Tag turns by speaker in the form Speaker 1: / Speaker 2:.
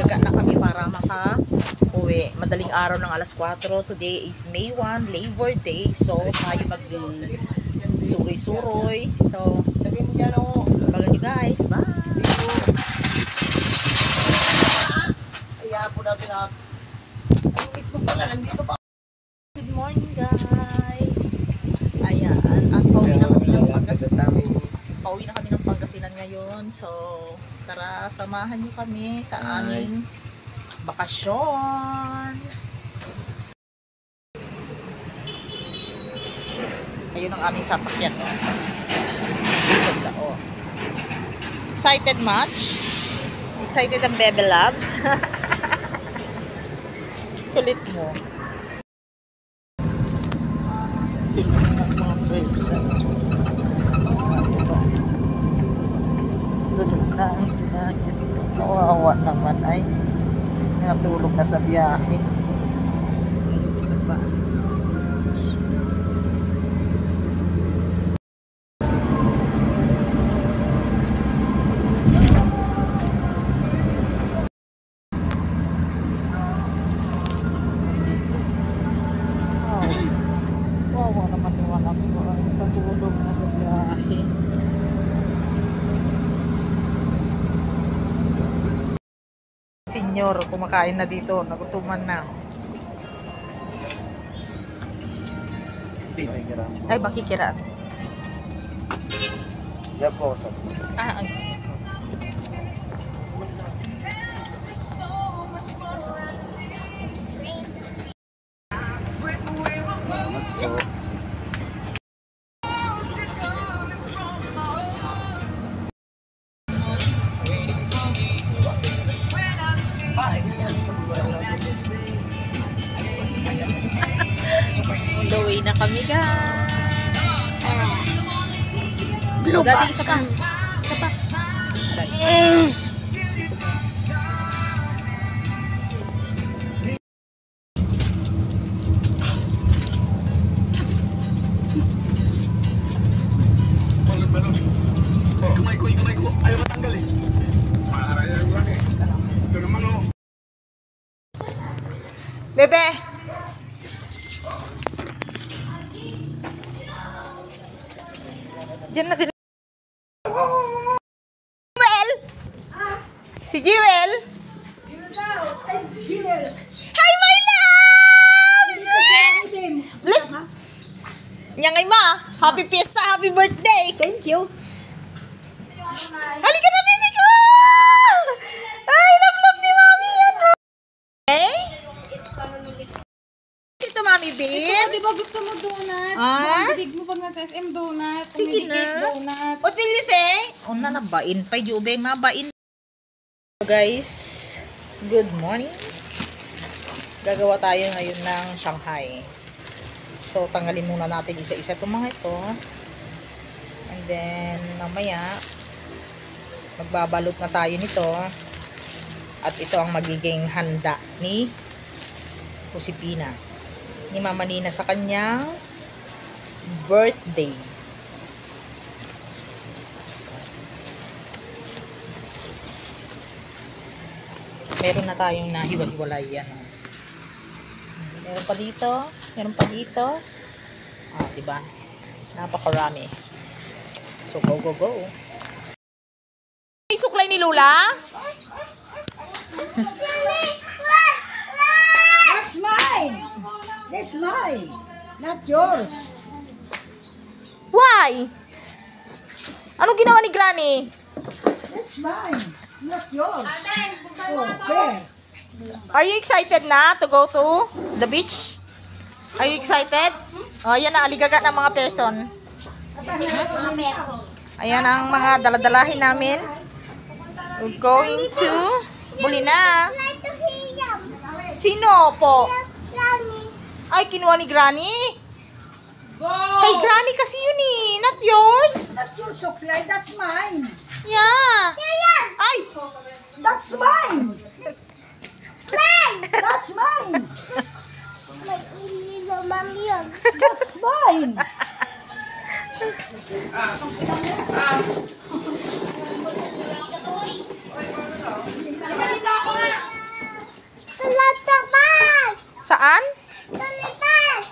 Speaker 1: Aligaga na kami para maka-uwi. Madaling araw ng alas 4. Today is May 1, Labor Day. So, tayo mag-suroy-suroy. So, bagan nyo guys. Bye! Good morning guys. Ayan. At pauwi na kami ng Pangasinan ngayon. So, tara, samahan nyo kami sa aming bakasyon. Ayun ang aming sasakyan. Ganda, oh. Excited much? Excited ang Bebe Loves? Kulit mo. Tulog ng mga person. Tulog na ang ginagis ko. Kawawa naman ay natulog na sa biyahe. Isa pa. Wawa naman yung anak ko. Natulog na sa biyahe. Senyor, kumakain na dito. Nagutuman na. Ay, bakikiraan. Ah, ay. On the way na kami guys. Dati isa pa. Isa pa.
Speaker 2: Kamay ko. Ayaw matanggal eh. Maharaya lang eh. Ito naman oh.
Speaker 1: Bebe! Diyan na din. Jewel! Si Jewel! Hi my loves! Bless! Nyangay ma! Happy fiesta! Happy birthday!
Speaker 3: Thank you.
Speaker 1: Halika na, baby ko! Ay, love ni mami yan! Okay? Ito, mami, babe.
Speaker 3: Di ba gusto mo donut?
Speaker 1: Ah?
Speaker 3: Bibig mo pag nasa SM donut.
Speaker 1: Sige na.
Speaker 3: Donut.
Speaker 1: What will you say? O na, nabain pa yung ube, mabain. So guys, good morning. Gagawa tayo ngayon ng Shanghai. So, tanggalin muna natin isa-isa itong mga ito. And then, mamaya, magbabalot na tayo nito. At ito ang magiging handa ni Josepina, ni Mama Nina sa kanyang birthday. Meron na tayong nahiwa-hiwalay yan. Meron pa dito. Meron pa dito. Ah, diba? Napakarami. So, go, go, go. May suklay ni Lula?
Speaker 4: That's mine. That's mine. Not yours.
Speaker 1: Why? Ano ginawa ni Granny?
Speaker 4: That's mine. Not yours. Oh, fair.
Speaker 1: Are you excited na to go to the beach? Are you excited? Oh, yan na, aligaga ng mga person. Ayan ang mga daladalahin namin. We're going to Bulina. Sino po? Ay, kinuha ni Granny? Kay Granny kasi yun eh, not yours.
Speaker 4: That's your supply. That's mine.
Speaker 1: Yeah. Ay!
Speaker 4: That's mine. That's mine. That's mine.
Speaker 1: Saan?
Speaker 5: Tulipan!